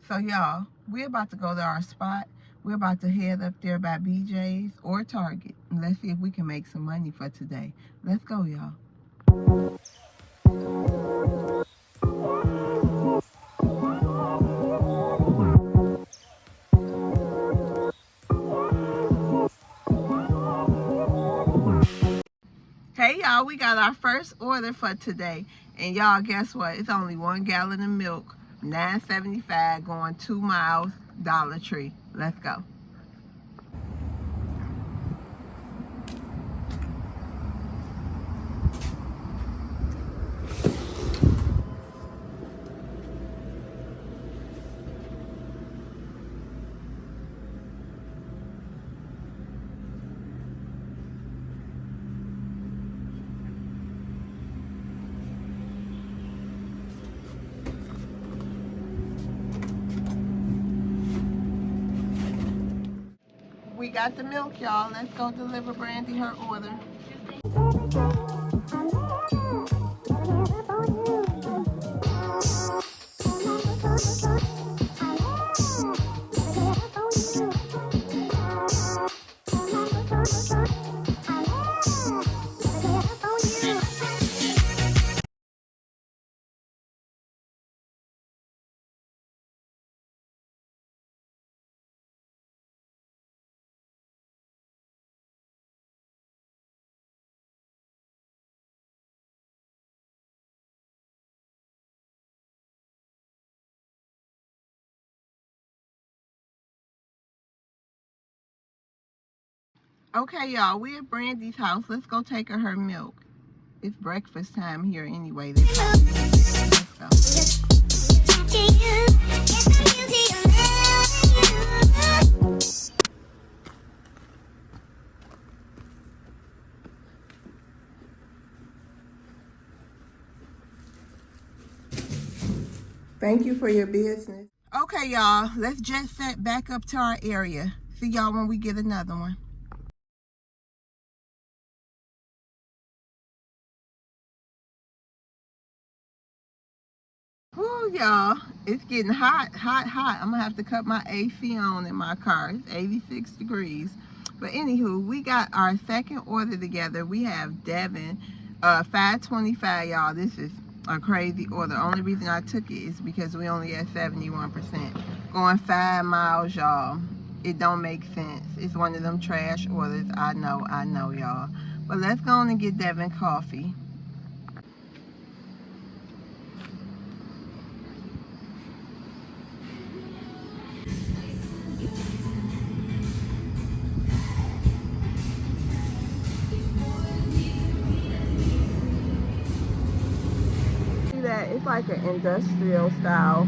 So y'all, we're about to go to our spot. We're about to head up there by BJ's or Target. And let's see if we can make some money for today. Let's go, y'all. Hey y'all, we got our first order for today. And y'all, guess what? It's only 1 gallon of milk, $9.75, going 2 miles, Dollar Tree. Let's go. We got the milk, y'all. Let's go deliver Brandy her order. Okay, y'all, we're at Brandy's house. Let's go take her milk. It's breakfast time here anyway. Let's go. Thank you for your business. Okay, y'all, let's jet set back up to our area. See y'all when we get another one. Woo, y'all, it's getting hot, hot, hot. I'm gonna have to cut my AC on in my car. It's 86 degrees. But anywho, we got our second order together. We have Devin, 525, y'all. This is a crazy order. Only reason I took it is because we only at 71%. Going 5 miles, y'all. It don't make sense. It's one of them trash orders. I know, y'all. But let's go on and get Devin coffee. That it's like an industrial style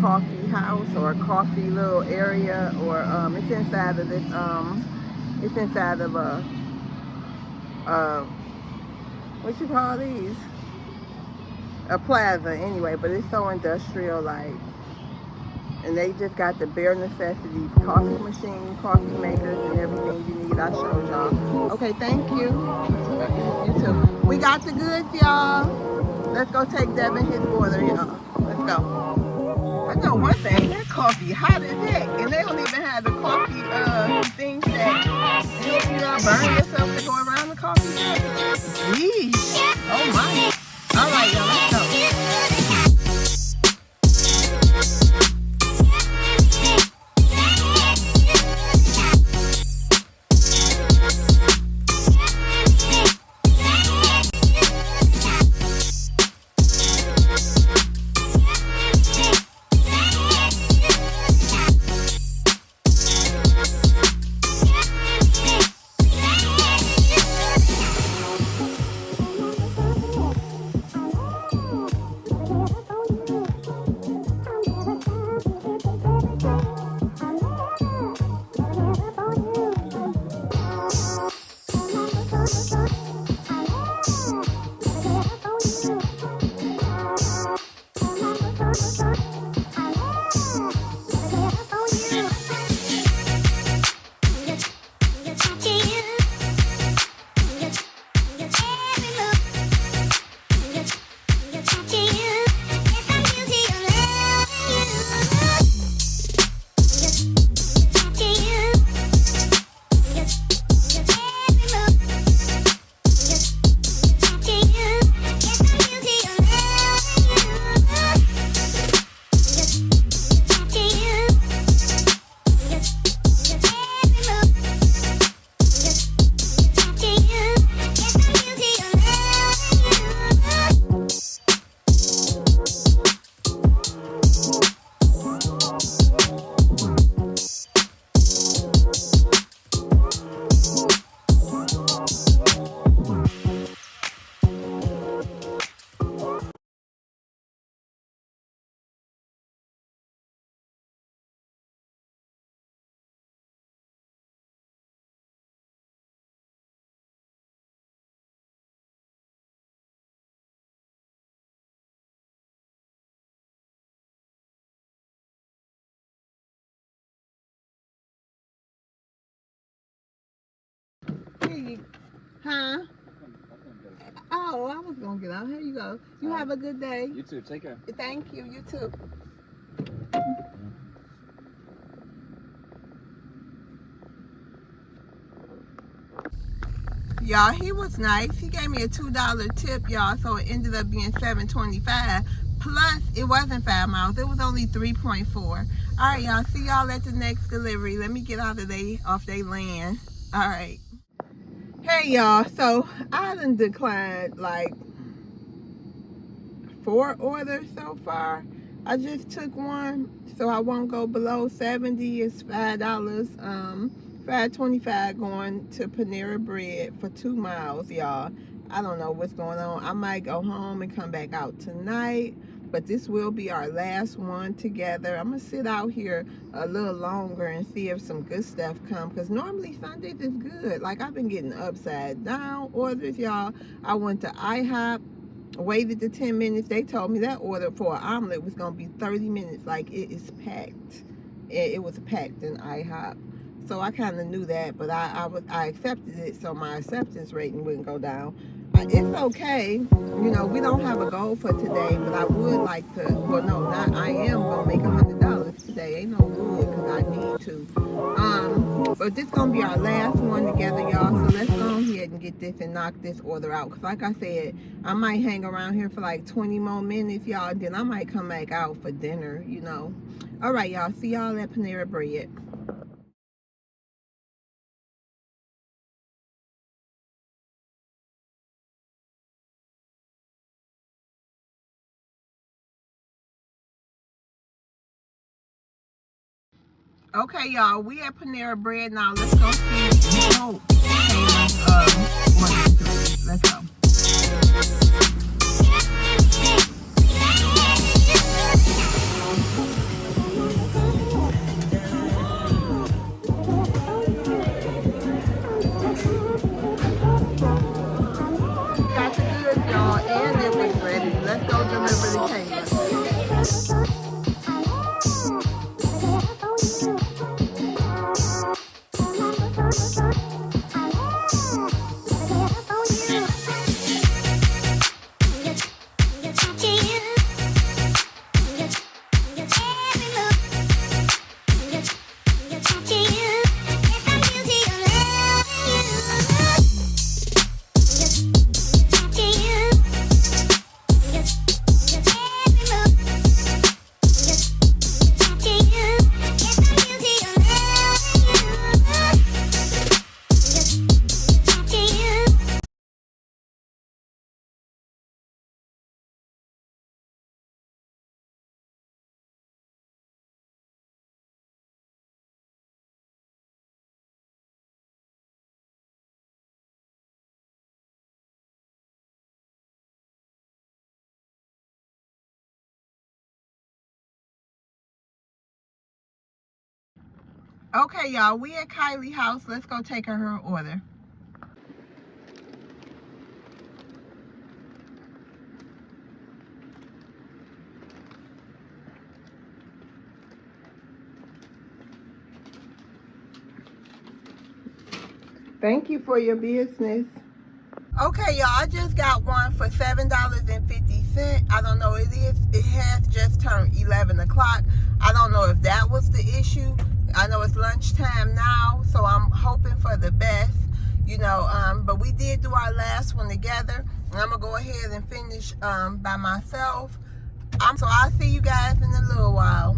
coffee house or coffee little area, or it's inside of this it's inside of a what you call these, a plaza anyway, but it's so industrial like, and they just got the bare necessities, coffee machine, coffee makers, and everything you need. I showed y'all. Okay, thank you. You too. We got the goods, y'all. Let's go take Devin his order, y'all. Let's go. I know one thing, that coffee hot as heck, and they don't even have the coffee things that help you burn yourself to go around the coffee. Jeez. Oh my. All right, y'all, let's go. Huh? Oh, I was gonna get out. Here you go. You have a good day. You too. Take care. Thank you. You too. Y'all, he was nice. He gave me a $2 tip, y'all, so it ended up being $7.25. Plus, it wasn't 5 miles. It was only 3.4. All right, y'all. See y'all at the next delivery. Let me get out of off they land. All right. Hey, y'all. So I done declined like 4 orders so far. I just took one, so I won't go below 70. It's $5. $5.25 going to Panera Bread for 2 miles, y'all. I don't know what's going on. I might go home and come back out tonight, but this will be our last one together. I'm gonna sit out here a little longer and see if some good stuff comes, because normally Sundays is good. Like, I've been getting upside down orders, y'all. I went to IHOP, waited the 10 minutes. They told me that order for an omelet was gonna be 30 minutes. Like, it is packed. It was packed in IHOP. So I kind of knew that, but I accepted it, so my acceptance rating wouldn't go down. It's okay. You know, we don't have a goal for today, but I would like to, well, no, not, I am gonna make $100 today. Ain't no wood, because I need to. But this gonna be our last one together, y'all. So let's go ahead and get this and knock this order out. Because like I said, I might hang around here for like 20 more minutes, y'all. Then I might come back out for dinner, you know. All right, y'all. See y'all at Panera Bread. Okay, y'all, we at Panera Bread now. Let's go see. Oh, let's go. Got the goods, y'all, and it was ready. Let's go deliver the cake. Okay, y'all, we at Kylie's house. Let's go take her order. Thank you for your business. Okay, y'all, I just got one for $7.50. I don't know, it has just turned 11 o'clock. I don't know if that was the issue. I know it's lunchtime now, so I'm hoping for the best, you know, but we did do our last one together, and I'm gonna go ahead and finish by myself. So I'll see you guys in a little while.